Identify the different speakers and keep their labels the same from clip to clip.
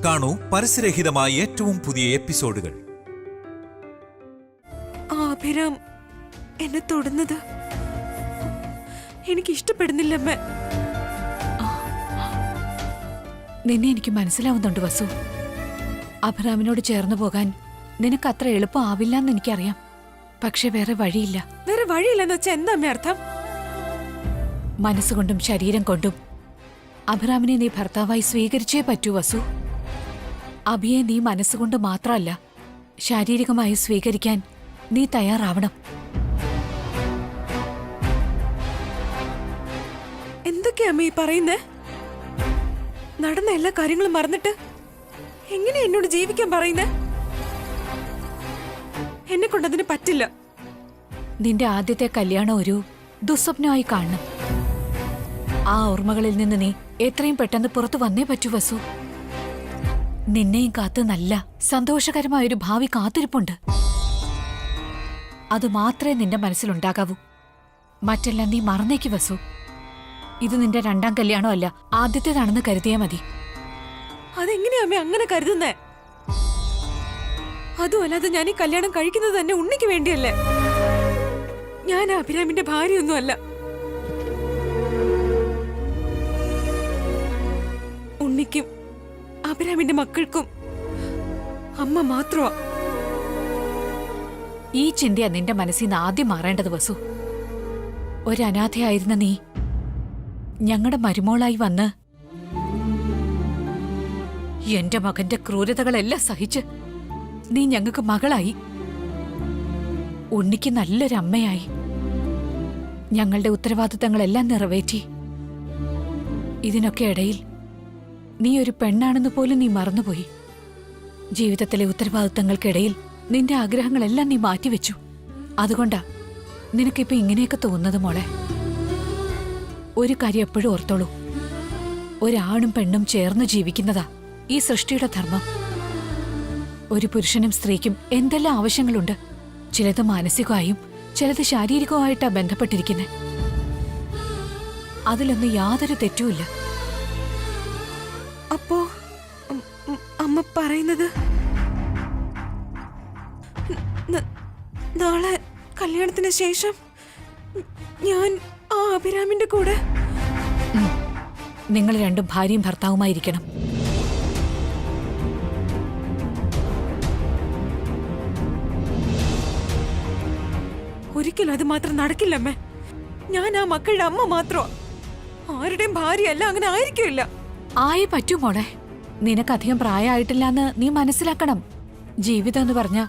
Speaker 1: കാണൂ പരസ്യരഹിതമായ ഏറ്റവും പുതിയ എപ്പിസോഡുകൾ.
Speaker 2: അഭിരാം എന്നെ തൊടുന്നത് എനിക്ക് ഇഷ്ടപ്പെടുന്നില്ലമ്മേ.
Speaker 3: നിന്നെ എനിക്ക് മനസ്സിലാവുന്നുണ്ട് വസു. അഭിരാമിനോട് ചേർന്നു പോകാൻ നിനക്ക് അത്ര എളുപ്പമാവില്ലെന്ന് എനിക്കറിയാം. പക്ഷെ വേറെ വഴിയില്ല.
Speaker 2: വേറെ വഴിയില്ലെന്ന് വെച്ചാൽ എന്താ അമ്മ അർത്ഥം?
Speaker 3: മനസ്സുകൊണ്ടും ശരീരം കൊണ്ടും അഭിരാമിനെ നീ ഭർത്താവായി സ്വീകരിച്ചേ പറ്റൂ വസു. അഭിയെ നീ മനസ്സുകൊണ്ട് മാത്രമല്ല, ശാരീരികമായി സ്വീകരിക്കാൻ നീ തയ്യാറാവണം.
Speaker 2: എന്തൊക്കെയാ അമ്മ ഈ പറയുന്നേ? നടന്ന എല്ലാ കാര്യങ്ങളും മറന്നിട്ട് എങ്ങനെ എന്നോട് ജീവിക്കാൻ പറയുന്നേ? എന്നെ കൊണ്ടതിന് പറ്റില്ല.
Speaker 3: നിന്റെ ആദ്യത്തെ കല്യാണം ഒരു ദുസ്വപ്നമായി കാണണം. ആ ഓർമ്മകളിൽ നിന്ന് നീ എത്രയും പെട്ടെന്ന് പുറത്തു വന്നേ പറ്റൂ വസു. നിന്നെയും കാത്ത് നല്ല സന്തോഷകരമായൊരു ഭാവി കാത്തിരിപ്പുണ്ട്. അത് മാത്രമേ നിന്റെ മനസ്സിലുണ്ടാകാവൂ. മറ്റെല്ലാം നീ മറന്നേക്ക് വസു. ഇത് നിന്റെ രണ്ടാം കല്യാണമല്ല, ആദ്യത്തേതാണെന്ന് കരുതിയാ മതി.
Speaker 2: അതെങ്ങനെയാ അമ്മ അങ്ങനെ കരുതുന്നേ? അതുമല്ലാതെ ഞാൻ ഈ കല്യാണം കഴിക്കുന്നത് തന്നെ ഉണ്ണിക്ക് വേണ്ടിയല്ലേ. ഞാൻ അഭിരാമിന്റെ ഭാര്യയൊന്നുമല്ല. ഉണ്ണിക്കും അഭിരാമിന്റെ മക്കൾക്കും അമ്മ മാത്രമാ.
Speaker 3: ഈ ചിന്തയാ നിന്റെ മനസ്സിൽ നിന്ന് ആദ്യം മാറേണ്ടത് വസു. ഒരനാഥയായിരുന്ന നീ ഞങ്ങളുടെ മരുമോളായി വന്ന് എന്റെ മകന്റെ ക്രൂരതകളെല്ലാം സഹിച്ച് നീ ഞങ്ങൾക്ക് മകളായി. ഉണ്ണിക്ക് നല്ലൊരമ്മയായി ഞങ്ങളുടെ ഉത്തരവാദിത്തങ്ങളെല്ലാം നിറവേറ്റി. ഇതിനൊക്കെ ഇടയിൽ നീ ഒരു പെണ്ണാണെന്ന് പോലും നീ മറന്നുപോയി. ജീവിതത്തിലെ ഉത്തരവാദിത്തങ്ങൾക്കിടയിൽ നിന്റെ ആഗ്രഹങ്ങളെല്ലാം നീ മാറ്റിവെച്ചു. അതുകൊണ്ടാ നിനക്കിപ്പോ ഇങ്ങനെയൊക്കെ തോന്നുന്നത് മോളെ. ഒരു കാര്യം എപ്പോഴും ഓർത്തോളൂ, ഒരാണും പെണ്ണും ചേർന്ന് ജീവിക്കുന്നതാ ഈ സൃഷ്ടിയുടെ ധർമ്മം. ഒരു പുരുഷനും സ്ത്രീക്കും എന്തെല്ലാം ആവശ്യങ്ങളുണ്ട്. ചിലത് മാനസികമായും ചിലത് ശാരീരികമായിട്ടാ ബന്ധപ്പെട്ടിരിക്കുന്നത്. അതിലൊന്നും യാതൊരു തെറ്റുമില്ല.
Speaker 2: അപ്പോ അമ്മ പറയുന്നത് നാളെ കല്യാണത്തിന് ശേഷം ഞാൻ ആ അഭിരാമിന്റെ കൂടെ?
Speaker 3: നിങ്ങൾ രണ്ടും ഭാര്യയും ഭർത്താവുമായിരിക്കണം.
Speaker 2: ഒരിക്കലും അത് മാത്രം നടക്കില്ലമ്മേ. ഞാൻ ആ മക്കളുടെ അമ്മ മാത്രം, ആരുടെയും ഭാര്യയല്ല. അങ്ങനെ ആയിരിക്കില്ല.
Speaker 3: ആയേ പറ്റൂ മോളെ. നിനക്കധികം പ്രായമായിട്ടില്ലാന്ന് നീ മനസ്സിലാക്കണം. ജീവിതം എന്ന് പറഞ്ഞ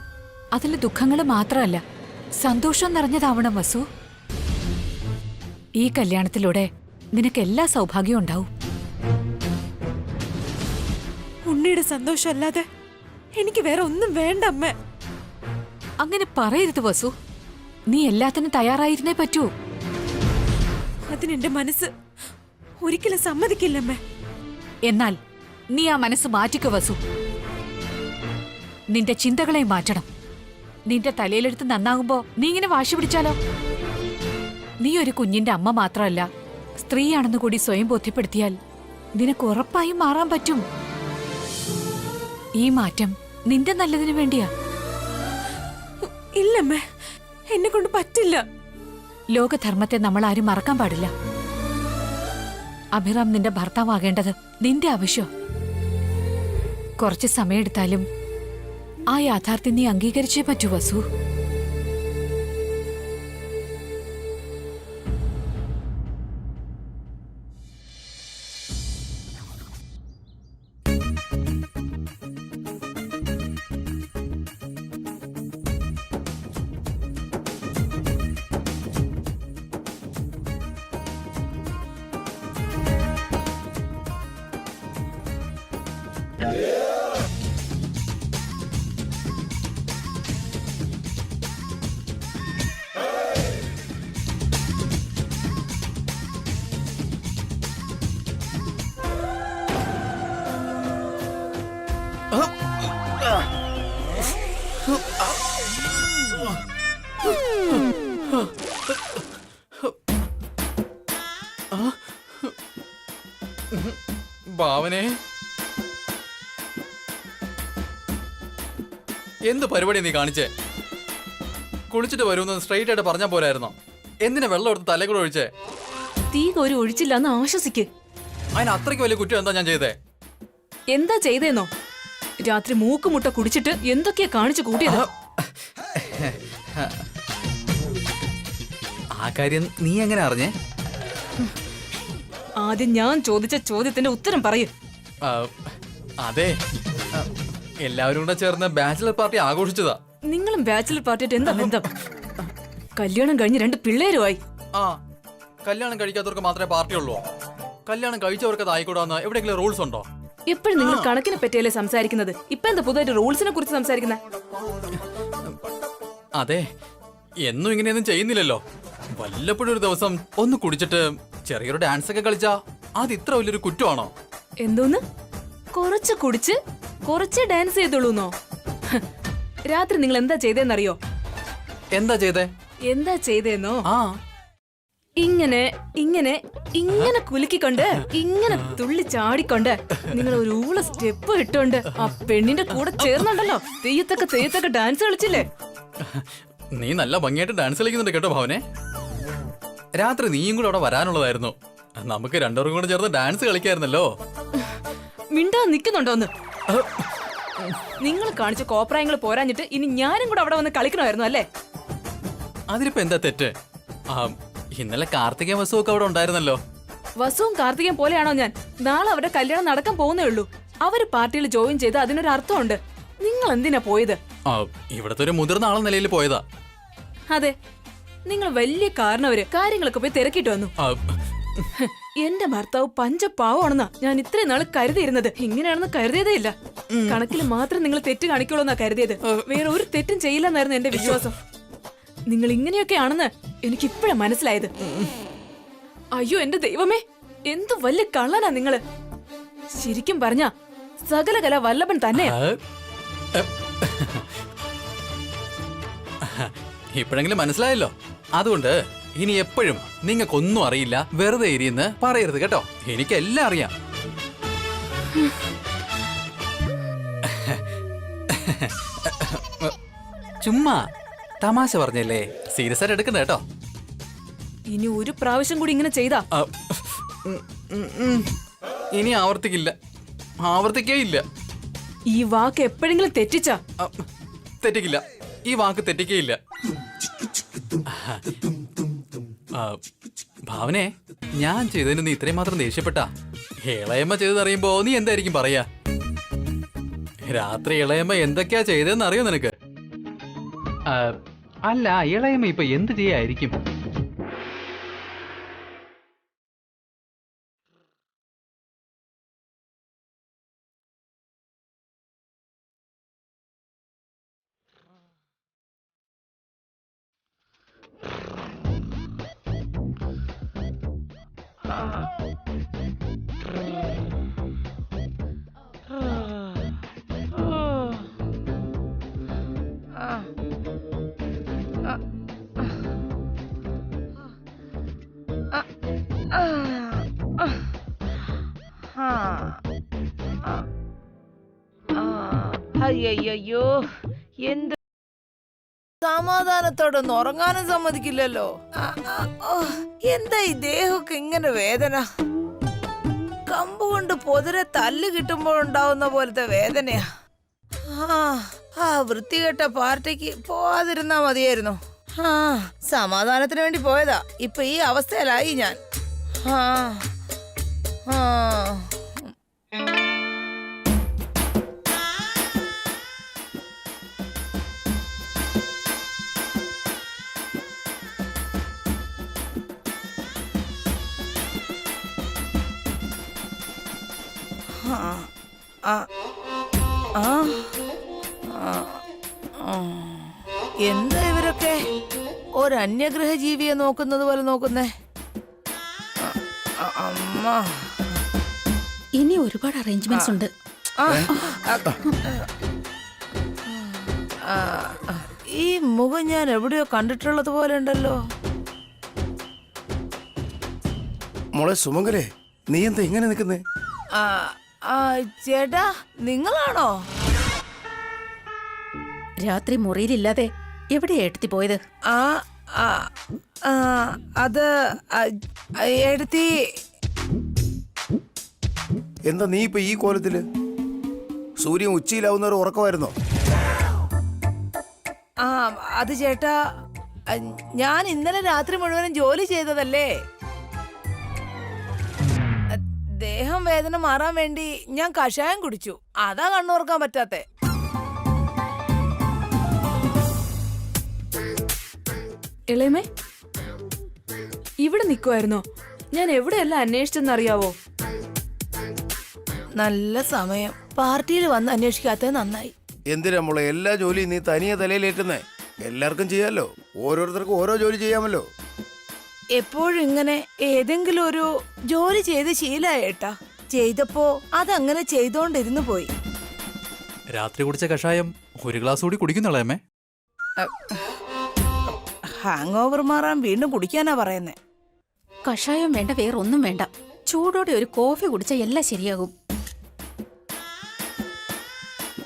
Speaker 3: അതിൽ ദുഃഖങ്ങൾ മാത്രമല്ല, സന്തോഷം നിറഞ്ഞതാവണം വസു. ഈ കല്യാണത്തിലൂടെ നിനക്ക് എല്ലാ സൗഭാഗ്യവും ഉണ്ടാവും.
Speaker 2: ഉണ്ണിയുടെ സന്തോഷമല്ലാതെ എനിക്ക് വേറെ ഒന്നും വേണ്ട അമ്മേ.
Speaker 3: അങ്ങനെ പറയരുത് വസു. നീ എല്ലാത്തിനും തയ്യാറായിരുന്നേ പറ്റൂ.
Speaker 2: അതിനെന്റെ മനസ്സ് ഒരിക്കലും സമ്മതിക്കില്ലമ്മേ.
Speaker 3: എന്നാൽ നീ ആ മനസ്സ് മാറ്റിക്കോ വസു. നിന്റെ ചിന്തകളെ മാറ്റണം. നിന്റെ തലയിലെടുത്ത് നന്നാകുമ്പോ നീ ഇങ്ങനെ വാശി പിടിച്ചാലോ? നീ ഒരു കുഞ്ഞിന്റെ അമ്മ മാത്രമല്ല, സ്ത്രീയാണെന്ന് കൂടി സ്വയം ബോധ്യപ്പെടുത്തിയാൽ നിനക്ക് ഉറപ്പായും മാറാൻ പറ്റും. ഈ മാറ്റം നിന്റെ നല്ലതിനു വേണ്ടിയാ.
Speaker 2: ഇല്ലമ്മേ, എന്നെ കൊണ്ട് പറ്റില്ല.
Speaker 3: ലോകധർമ്മത്തെ നമ്മൾ ആരും മറക്കാൻ പാടില്ല. അഭിറാം നിന്റെ ഭർത്താവാകേണ്ടത് നിന്റെ ആവശ്യം. കുറച്ച് സമയമെടുത്താലും ആ യാഥാർത്ഥ്യം നീ അംഗീകരിച്ചേ പറ്റൂ വസു.
Speaker 4: ഭാവനെ എന്ത് പരിപാടി നീ കാണിച്ചേ? കുളിച്ചിട്ട് വരുമെന്ന് സ്ട്രെയിറ്റ് ആയിട്ട് പറഞ്ഞാ പോരായിരുന്നോ? എന്തിനാ വെള്ളം എടുത്ത് തലേ കൂടെ ഒഴിച്ചേ?
Speaker 5: തീ ഒരു ഒഴിച്ചില്ല എന്ന് ആശ്വസിക്ക്.
Speaker 4: അതിന് അത്രയ്ക്ക് വലിയ കുറ്റം എന്താ ഞാൻ ചെയ്തേ?
Speaker 5: എന്താ ചെയ്തേന്നോ? രാത്രി മൂക്കുമുട്ട കുടിച്ചിട്ട് എന്തൊക്കെയാ കാണിച്ചു കൂട്ടിയത്?
Speaker 4: ആ കാര്യം നീ എങ്ങനെ അറിഞ്ഞേ?
Speaker 5: ആദ്യം ഞാൻ ചോദിച്ച ചോദ്യത്തിന്റെ ഉത്തരം പറയൂ.
Speaker 4: അതെ, എല്ലാവരും കൂടെ ചേർന്ന് ബാച്ചിലർ പാർട്ടി ആഘോഷിച്ചതാ.
Speaker 5: നിങ്ങളും ബാച്ചിലർ പാർട്ടിയായിട്ട് എന്താ ബന്ധം? കല്യാണം കഴിഞ്ഞ് 2 പിള്ളേരുമായി.
Speaker 4: ആ, കല്യാണം കഴിക്കാത്തവർക്ക് മാത്രമേ പാർട്ടി ഉള്ളൂ. കല്യാണം കഴിച്ചവർക്ക് അത് ആയിക്കൂടാന്ന് എവിടെയെങ്കിലും റൂൾസ് ഉണ്ടോ?
Speaker 5: എപ്പോഴും നിങ്ങൾ കണക്കിനെ പറ്റിയല്ലേ സംസാരിക്കുന്നത്? ഇപ്പൊ എന്താ പുതുതായിട്ട് റൂൾസിനെ കുറിച്ച് സംസാരിക്കുന്നത്?
Speaker 4: അതെ, എന്നും ഇങ്ങനെയൊന്നും ചെയ്യുന്നില്ലല്ലോ. വല്ലപ്പോഴും ഒരു ദിവസം ഒന്ന് കുടിച്ചിട്ട് ചെറിയൊരു ഡാൻസ് ഒക്കെ കളിച്ചാ അത് ഇത്ര വലിയൊരു കുറ്റമാണോ?
Speaker 5: എന്തോന്ന്? കുറച്ച് കുടിച്ച് കുറച്ച് ഡാൻസ് ചെയ്തോളൂന്നോ? രാത്രി നിങ്ങൾ എന്താ ചെയ്തേന്നറിയോ?
Speaker 4: എന്താ ചെയ്തേ?
Speaker 5: എന്താ ചെയ്തേന്നോ?
Speaker 4: ആ,
Speaker 5: ഇങ്ങനെ ഇങ്ങനെ ഇങ്ങനെ കുലുക്കിക്കൊണ്ട് ഇങ്ങനെ തുള്ളി ചാടിക്കൊണ്ട് നിങ്ങൾ ഒരു ഊള സ്റ്റെപ്പ് ഇട്ടോണ്ട് ആ പെണ്ണിന്റെ കൂടെ ചേർന്നുണ്ടല്ലോ തെയ്യത്തൊക്കെ ഡാൻസ് കളിച്ചില്ലേ?
Speaker 4: നീ നല്ല ഭംഗിയായിട്ട് ഡാൻസ് കളിക്കുന്നുണ്ട് കേട്ടോ ഭാവനെ. രാത്രി നീയും കൂടെ അവിടെ വരാനുള്ളതായിരുന്നു. നമുക്ക് രണ്ടുപേരും കൂടെ ചേർന്ന് ഡാൻസ് കളിക്കായിരുന്നല്ലോ.
Speaker 5: മിണ്ടാ നിക്കുന്നുണ്ടോന്ന്? നിങ്ങൾ കാണിച്ച കോപ്രായങ്ങൾ പോരാഞ്ഞിട്ട് ഇനി ഞാനും കൂടെ അവിടെ വന്ന് കളിക്കണമായിരുന്നു അല്ലേ?
Speaker 4: അതിനിപ്പോ എന്താ തെറ്റ്? ഇന്നലെ കാർത്തിക വസുവൊക്കെ അവിടെ ഉണ്ടായിരുന്നല്ലോ.
Speaker 5: വസുവും കാർത്തികയും പോലെയാണോ ഞാൻ? നാളെ അവരുടെ കല്യാണം നടക്കാൻ പോകുന്നേ ഉള്ളൂ. അവര് പാർട്ടിയിൽ ജോയിൻ ചെയ്ത് അതിനൊരു അർത്ഥമുണ്ട്. നിങ്ങൾ എന്തിനാ പോയത്?
Speaker 4: ഇവിടത്തെ ഒരു മുതിർന്ന ആളെന്ന നിലയിൽ പോയതാ.
Speaker 5: അതെ, നിങ്ങൾ വലിയ കാരണവര് കാര്യങ്ങളൊക്കെ പോയി തിരക്കിട്ട് വന്നു. എന്റെ ഭർത്താവ് പഞ്ചപാവാണെന്നാ ഞാൻ ഇത്രയും നാള് കരുതിയിരുന്നത്. ഇങ്ങനെയാണെന്ന് കരുതിയതേ ഇല്ല. കണക്കിൽ മാത്രം നിങ്ങൾ തെറ്റ് കാണിക്കുള്ളൂന്നാ കരുതിയത്. വേറെ ഒരു തെറ്റും ചെയ്യില്ലെന്നായിരുന്നു എന്റെ വിശ്വാസം. നിങ്ങൾ ഇങ്ങനെയൊക്കെ ആണെന്ന് എനിക്ക് ഇപ്പഴാ മനസ്സിലായത്. അയ്യോ എന്റെ ദൈവമേ, എന്തു വലിയ കള്ളനാ നിങ്ങള്. ശരിക്കും പറഞ്ഞ സകല കല വല്ലഭൻ തന്നെയാ.
Speaker 4: ഇപ്പോഴെങ്കിലും മനസ്സിലായല്ലോ. അതുകൊണ്ട് ഇനി എപ്പോഴും നിങ്ങൾക്കൊന്നും അറിയില്ല, വെറുതെ ഇരിയെന്ന് പറയരുത് കേട്ടോ. എനിക്കെല്ലാം അറിയാം. ചുമ്മാ തമാശ പറഞ്ഞല്ലേ, സീരിയസ് ആയിട്ട് എടുക്കണ്ട കേട്ടോ.
Speaker 5: ഇനി ഒരു പ്രാവശ്യം കൂടി ഇങ്ങനെ ചെയ്താ
Speaker 4: ഇനി ആവർത്തിക്കേ ഇല്ല.
Speaker 5: ഈ വാക്ക് എപ്പോഴെങ്കിലും തെറ്റിച്ചാ
Speaker 4: തെറ്റിക്കില്ല, ഈ വാക്ക് തെറ്റിക്കേയില്ല. ഭാവനെ, ഞാൻ ചെയ്തതിന് നീ ഇത്രയും മാത്രം ദേഷ്യപ്പെട്ടാ? ഇളയമ്മ ചെയ്തറിയുമ്പോ നീ എന്തായിരിക്കും പറയാ? രാത്രി ഇളയമ്മ എന്തൊക്കെയാ ചെയ്തതെന്ന് അറിയോ നിനക്ക്? അല്ല, ഇളയമ്മ ഇപ്പൊ എന്ത് ചെയ്യായിരിക്കും?
Speaker 6: അയ്യോ, എന്ത് സമാധാനത്തോടൊന്നും ഉറങ്ങാനും സമ്മതിക്കില്ലല്ലോ. എന്താ ഈ ദേഹമൊക്കെ ഇങ്ങനെ വേദന? കമ്പ് കൊണ്ട് പൊതിരെ തല്ല് കിട്ടുമ്പോഴുണ്ടാവുന്ന പോലത്തെ വേദനയാ. ആ വൃത്തികെട്ട പാർട്ടിക്ക് പോവാതിരുന്നാ മതിയായിരുന്നു. സമാധാനത്തിന് വേണ്ടി പോയതാ, ഇപ്പൊ ഈ അവസ്ഥയിലായി ഞാൻ. എന്താ ഇവരൊക്കെ ഒരു അന്യഗ്രഹ ജീവിയെ നോക്കുന്നത് പോലെ നോക്കുന്നേ? അമ്മ,
Speaker 7: ഇനി ഒരുപാട് അറേഞ്ച്മെന്റ്സ് ഉണ്ട്.
Speaker 6: ഈ മുഖം ഞാൻ എവിടെയോ കണ്ടിട്ടുള്ളത് പോലെ ഉണ്ടല്ലോ.
Speaker 8: മോളെ സുമംഗലേ, നീ എന്താ ഇങ്ങനെ നിൽക്കുന്നേ?
Speaker 6: ചേട്ടാ, നിങ്ങളാണോ?
Speaker 7: രാത്രി മുറിയിലില്ലാതെ എവിടെയാ ഏട്ടത്തി പോയത്?
Speaker 6: ആ ആ, ആ, അത് എടുത്തി.
Speaker 8: എന്താ നീ ഇപ്പൊ ഈ കോലത്തില്? സൂര്യൻ ഉച്ചയിലാവുന്നവർ ഉറക്കമായിരുന്നോ?
Speaker 6: ആ അത് ചേട്ടാ, ഞാൻ ഇന്നലെ രാത്രി മുഴുവനും ജോലി ചെയ്തതല്ലേ. ദേഹം വേദന മാറാൻ വേണ്ടി ഞാൻ കഷായം കുടിച്ചു. അതാ കണ്ണുറക്കാൻ പറ്റാത്തെ.
Speaker 5: ഇളയമേ, ഇവിടെ നിൽക്കുമായിരുന്നോ? ഞാൻ എവിടെയെല്ലാം അന്വേഷിച്ചെന്നറിയാവോ?
Speaker 6: നല്ല സമയം. പാർട്ടിയിൽ വന്ന് അന്വേഷിക്കാത്തത് നന്നായി.
Speaker 8: എന്തിനാ മോളെ എല്ലാ ജോലിയും നീ തനിയെ തലയിലേറ്റുന്നേ? എല്ലാവർക്കും ചെയ്യാമല്ലോ, ഓരോരുത്തർക്കും ഓരോ ജോലി ചെയ്യാമല്ലോ.
Speaker 6: എപ്പോഴും ഇങ്ങനെ ഏതെങ്കിലും ഒരു ജോലി ചെയ്ത് ശീലായേട്ടാ. ചെയ്തപ്പോ അതങ്ങനെ ചെയ്തോണ്ടിരുന്നു പോയി.
Speaker 4: രാത്രി കുടിച്ച കഷായം ഒരു ഗ്ലാസ് കൂടി കുടിക്കുന്നുള്ളേ?
Speaker 6: ഹാങ് ഓവർ മാറാൻ വീണ്ടും കുടിക്കാനാ പറയുന്നേ.
Speaker 7: കഷായം വേണ്ട, വേറൊന്നും വേണ്ട. ചൂടോടെ ഒരു കോഫി കുടിച്ചാൽ എല്ലാം ശരിയാകും.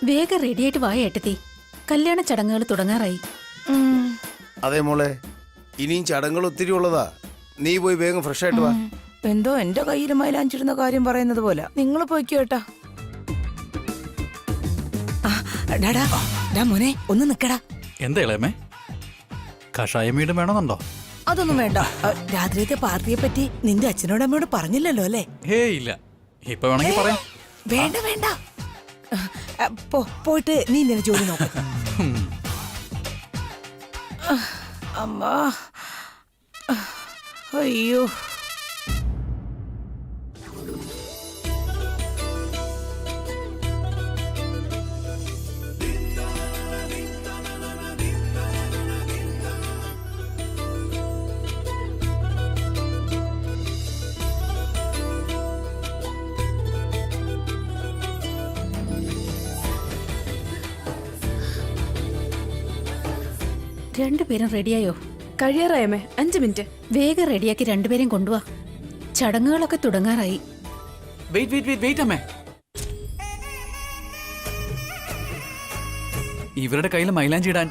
Speaker 7: വേഗം റെഡിയായിട്ട് വായ ഏട്ടത്തി, കല്യാണ ചടങ്ങുകൾ തുടങ്ങാറായി.
Speaker 8: അതെ മോളെ, ഇനിയും ചടങ്ങുകൾ ഒത്തിരി ഉള്ളതാ. നീ പോയി വേഗം ഫ്രഷ് ആയിട്ട് വാ.
Speaker 6: എന്തോ എന്റെ കയ്യിൽ മൈലാഞ്ചിടുന്ന കാര്യം പറയുന്നത് പോലെ. നിങ്ങൾ പോയിക്കോട്ടാ. മോനെ ഒന്ന് നിക്കടാ.
Speaker 4: എന്താ ഇളയമേ, കഷായം വീണ്ടും വേണമെന്നുണ്ടോ?
Speaker 6: അതൊന്നും വേണ്ട. രാത്രിയത്തെ പാർട്ടിയെ പറ്റി നിന്റെ അച്ഛനോട് അമ്മയോട് പറഞ്ഞില്ലല്ലോ അല്ലേ?
Speaker 4: ഹേ ഇല്ല, ഇപ്പൊ വേണമെങ്കിൽ പറയാം.
Speaker 6: വേണ്ട വേണ്ട, പോയിട്ട് നീ നിന്റെ ജോലി നോക്ക. അമ്മ, അയ്യോ.
Speaker 7: രണ്ടുപേരും റെഡിയായോ?
Speaker 5: കഴിയാറായമേ, 5 മിനിറ്റ്.
Speaker 7: വേഗം റെഡിയാക്കി രണ്ടുപേരും കൊണ്ടുവാ. ചടങ്ങുകളൊക്കെ തുടങ്ങാറായി.
Speaker 4: വെയിറ്റ് അമ്മേ. ഇവരുടെ കയ്യിൽ മൈലാഞ്ചി ഇടാൻ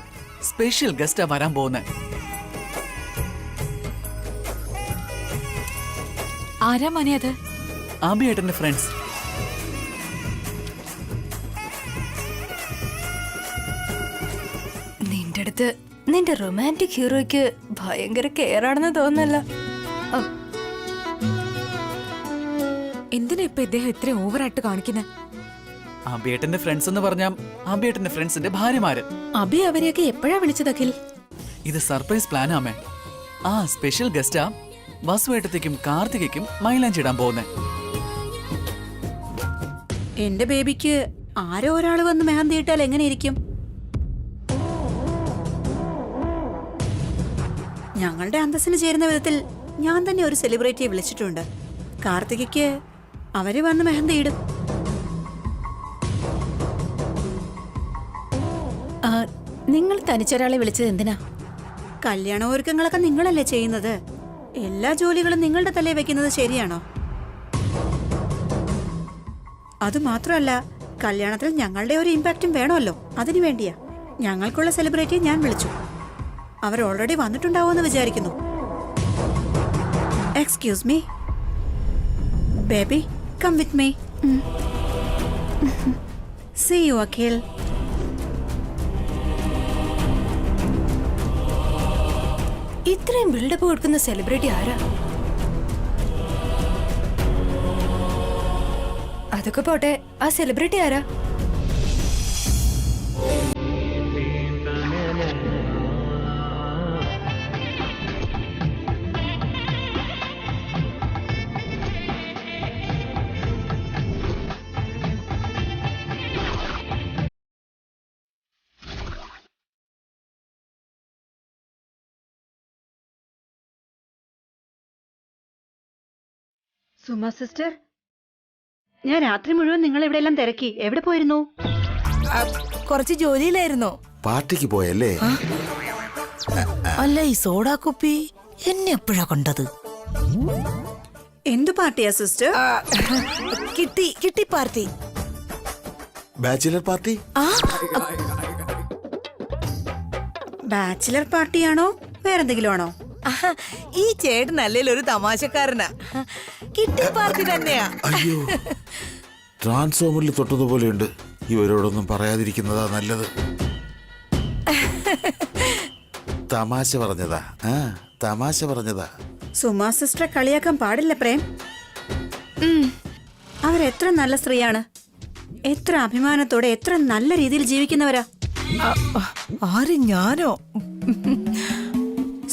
Speaker 4: സ്പെഷ്യൽ ഗസ്റ്റാ വരാൻ പോകുന്നേ.
Speaker 3: ആരാ മോനെ അത്?
Speaker 4: ആബിയേട്ടന്റെ ഫ്രണ്ട്സ്.
Speaker 2: നിന്റെ അടുത്ത് നിന്റെ റൊമാൻറ്റിക് ഹീറോയ്ക്ക് ഭയങ്കര കെയർ ആണെന്ന് തോന്നല്ല. എന്തിനാ ഇപ്പൊ ഇദ്ദേഹം ഇത്ര ഓവറായിട്ട് കാണിക്കുന്നത്?
Speaker 4: ആബിയേട്ടന്റെ ഫ്രണ്ട്സ് എന്ന് പറഞ്ഞാൽ ആബിയേട്ടന്റെ ഫ്രണ്ട്സിന്റെ ഭാര്യമാര്.
Speaker 7: അബി അവരെയൊക്കെ എപ്പോഴാ വിളിച്ചത് അഖിൽ?
Speaker 4: ഇത് സർപ്രൈസ് പ്ലാനാ അമ്മേ. ആ സ്പെഷ്യൽ ഗസ്റ്റാ വസുവേട്ടത്തേക്കും കാർത്തികയ്ക്കും മൈലാഞ്ചി ഇടാൻ പോകുന്നേ.
Speaker 7: എന്റെ ബേബിക്ക് ആരോ ഒരാൾ വന്ന് മെഹന്തി ഇട്ടാൽ എങ്ങനെ ഇരിക്കും? ഞങ്ങളുടെ അന്തസ്സിന് ചേരുന്ന വിധത്തിൽ ഞാൻ തന്നെ ഒരു സെലിബ്രിറ്റിയെ വിളിച്ചിട്ടുണ്ട്. കാർത്തികയ്ക്ക് അവര് വന്ന് മെഹന്തി ഇടും. നിങ്ങൾ തനിച്ചൊരാളെ വിളിച്ചത് എന്തിനാ? കല്യാണ ഒരുക്കങ്ങളൊക്കെ നിങ്ങളല്ലേ ചെയ്യുന്നത്. എല്ലാ ജോലികളും നിങ്ങളുടെ തലേ വെക്കുന്നത് ശരിയാണോ? അതുമാത്രമല്ല, കല്യാണത്തിൽ ഞങ്ങളുടെ ഒരു ഇമ്പാക്റ്റും വേണമല്ലോ. അതിനു വേണ്ടിയാ ഞങ്ങൾക്കുള്ള സെലിബ്രിറ്റിയെ ഞാൻ വിളിച്ചു. അവർ ഓൾറെഡി വന്നിട്ടുണ്ടാവുമെന്ന് വിചാരിക്കുന്നു. Excuse me baby, come with me. See you Akhil.
Speaker 2: ഇത്രയും ബിൽഡപ്പ് കൊടുക്കുന്ന സെലിബ്രിറ്റി ആരാ? അതൊക്കെ പോട്ടെ, ആ സെലിബ്രിറ്റി ആരാ?
Speaker 7: സുമ സിസ്റ്റർ, ഞാൻ രാത്രി മുഴുവൻ നിങ്ങൾ ഇവിടെ എല്ലാം തിരക്കി. എവിടെ പോയിരുന്നു?
Speaker 6: കുറച്ച് ജോലിയിലായിരുന്നോ?
Speaker 8: പാർട്ടിക്ക് പോയല്ലേ?
Speaker 6: അല്ല, ഈ സോഡാ കുപ്പി എന്നെ എപ്പോഴാ കണ്ടത്?
Speaker 7: എന്തു പാർട്ടിയാ സിസ്റ്റർ?
Speaker 6: കിട്ടി പാർട്ടി.
Speaker 8: Bachelor party.
Speaker 7: ബാച്ചിലർ പാർട്ടിയാണോ വേറെന്തെങ്കിലും ആണോ?
Speaker 6: ആഹാ, ഈ ചേട്ടൻ അല്ലേലും ഒരു തമാശക്കാരനാ. കിട്ടി പാർട്ടി തന്നെയാ.
Speaker 9: അയ്യോ, ട്രാൻസ്ഫോമറിൽ തൊട്ടതുപോലെയുണ്ട്. ഇവരോടൊന്നും പറയാതിരിക്കുന്നതാ നല്ലത്. തമാശ പറഞ്ഞതാ, തമാശ പറഞ്ഞതാ.
Speaker 7: സുമാ സിസ്റ്ററെ കളിയാക്കാൻ പാടില്ല പ്രേം. അവരെത്ര നല്ല സ്ത്രീയാണ്, എത്ര അഭിമാനത്തോടെ എത്ര നല്ല രീതിയിൽ ജീവിക്കുന്നവരാ.
Speaker 6: ആര്, ഞാനോ?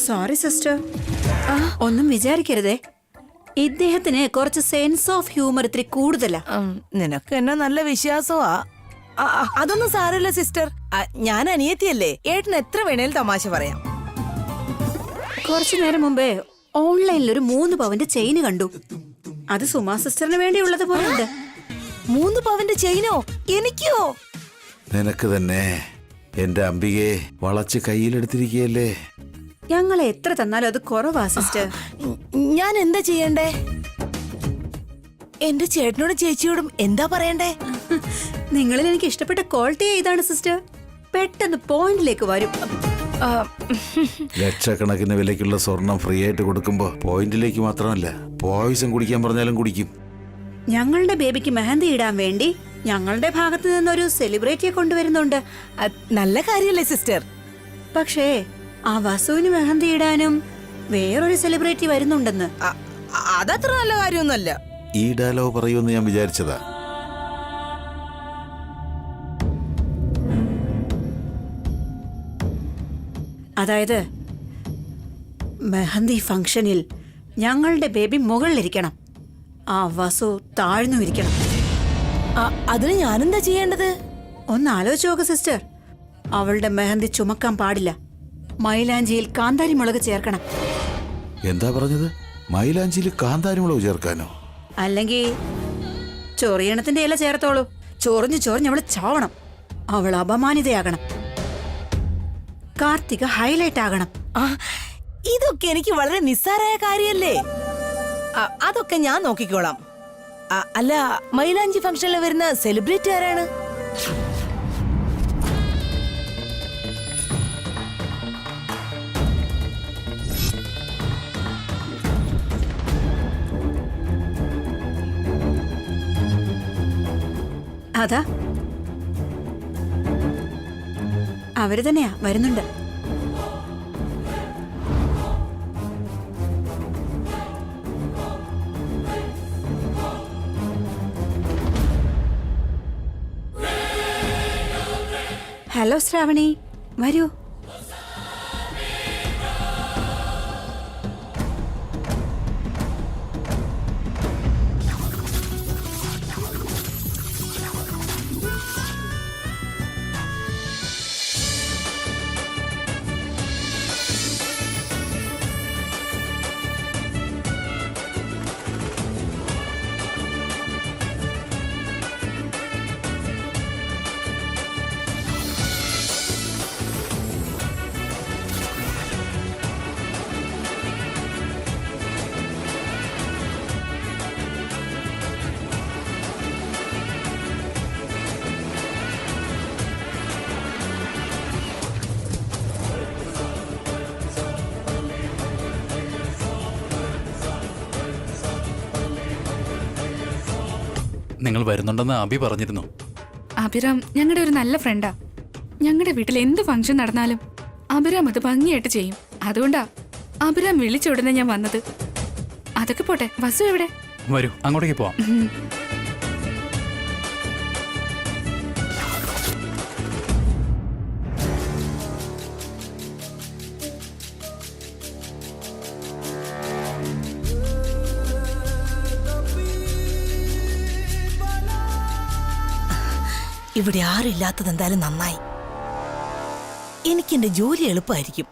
Speaker 7: സോറി സിസ്റ്റർ, ഒന്നും വിചാരിക്കരുതേ. ഇദ്ദേഹത്തിന് കുറച്ച് സെൻസ് ഓഫ് ഹ്യൂമർ ഇത്തിരി കൂടുതലാ.
Speaker 6: നിനക്ക് എന്നെ നല്ല വിശ്വാസമാ. അതൊന്നും സാരമില്ല സിസ്റ്റർ. ഞാൻ അനിയത്തിയല്ലേ, ഏട്ടൻ എത്ര വേണേലും തമാശ പറയാം.
Speaker 7: കുറച്ചു നേരം മുമ്പേ ഓൺലൈനിൽ ഒരു 3 പവന്റെ ചെയിന് കണ്ടു. അത് സുമാ സിസ്റ്ററിന് വേണ്ടിയുള്ളത് പോലെ ഉണ്ട്.
Speaker 6: 3 പവന്റെ ചെയിനോ? എനിക്കോ?
Speaker 9: നിനക്ക് തന്നെ. എന്റെ അംബികയെ വളച്ച് കയ്യിലെടുത്തിരിക്കുകയല്ലേ.
Speaker 7: ഞങ്ങളെ എത്ര തന്നാലും അത് കുറവാ സിസ്റ്റർ.
Speaker 6: ഞാൻ എന്താ ചെയ്യണ്ടേ? എന്റെ ചേട്ടനോടും ചേച്ചിയോടും എന്താ പറയണ്ടേ?
Speaker 7: നിങ്ങളിൽ എനിക്ക് ഇഷ്ടപ്പെട്ട ക്വാളിറ്റി ഇതാണ് സിസ്റ്റർ. പെട്ടെന്ന് പോയിന്റിലേക്ക് വരും.
Speaker 9: ലക്ഷക്കണക്കിന് വിലയ്ക്കുള്ള സ്വർണം ഫ്രീ ആയിട്ട് കൊടുക്കുമ്പോ പോയിന്റിലേക്ക് മാത്രമല്ല, പോയിസൺ കുടിക്കാൻ പറഞ്ഞാലും കുടിക്കും.
Speaker 7: ഞങ്ങളുടെ ബേബിക്ക് മെഹന്തി ഇടാൻ വേണ്ടി ഞങ്ങളുടെ ഭാഗത്ത് നിന്നൊരു സെലിബ്രിറ്റിയെ കൊണ്ടുവരുന്നുണ്ട്.
Speaker 6: നല്ല കാര്യല്ലേ സിസ്റ്റർ?
Speaker 7: പക്ഷേ ആ വസുവിന് മെഹന്തി ഇടാനും വേറൊരു സെലിബ്രിറ്റി വരുന്നുണ്ടെന്ന്.
Speaker 6: അതത്ര നല്ല കാര്യമൊന്നുമല്ല.
Speaker 9: ഈ ഡയലോഗ് പറയുമെന്ന് ഞാൻ വിചാരിച്ചതാ.
Speaker 7: അതായത് മെഹന്തി ഫംഗ്ഷനിൽ ഞങ്ങളുടെ ബേബി മുകളിലിരിക്കണം, ആ വസു താഴ്ന്നു ഇരിക്കണം.
Speaker 6: അതിന് ഞാനെന്താ ചെയ്യേണ്ടത്?
Speaker 7: ഒന്ന് ആലോചിച്ച് നോക്ക് സിസ്റ്റർ. അവളുടെ മെഹന്തി ചുമക്കാൻ പാടില്ല, മൈലാഞ്ചിയിൽ കാന്താരി മുളക് ചേർക്കണം.
Speaker 9: എന്താ പറഞ്ഞത്? മൈലാഞ്ചിയിൽ കാന്താരിമുളക് ചേർക്കാനോ?
Speaker 7: അല്ലെങ്കിൽ ചൊറിയണത്തിന്റെ ഇല ചേർത്തോളൂ. ചൊറിഞ്ഞ് ചൊറിഞ്ഞ് അവള് ചാവണം, അവൾ അപമാനിതയാകണം, കാർത്തിക ഹൈലൈറ്റ് ആകണം.
Speaker 6: ഇതൊക്കെ എനിക്ക് വളരെ നിസ്സാരായ കാര്യല്ലേ? അതൊക്കെ ഞാൻ നോക്കിക്കോളാം. അല്ല, മൈലാഞ്ചി ഫംഗ്ഷനിൽ വരുന്ന സെലിബ്രിറ്റി ആരാണ്?
Speaker 7: അതാ അവര് തന്നെയാ വരുന്നുണ്ട്. ഹലോ ശ്രാവണി, വരൂ.
Speaker 4: നിങ്ങൾ വരുന്നുണ്ടെന്ന് അബി പറഞ്ഞിരുന്നു.
Speaker 10: അഭിരാം ഞങ്ങളുടെ ഒരു നല്ല ഫ്രണ്ടാ. ഞങ്ങളുടെ വീട്ടിൽ എന്ത് ഫംഗ്ഷൻ നടന്നാലും അഭിരാം അത് ഭംഗിയായിട്ട് ചെയ്യും. അതുകൊണ്ടാ അഭിരാം വിളിച്ച ഉടനെ ഞാൻ വന്നത്. അതൊക്കെ പോട്ടെ, വസു എവിടെ?
Speaker 4: വരൂ, അങ്ങോട്ടേക്ക് പോവാം.
Speaker 6: ഇവിടെ ആരില്ലാത്തത് എന്തായാലും നന്നായി. എനിക്കെന്റെ ജോലി എളുപ്പമായിരിക്കും.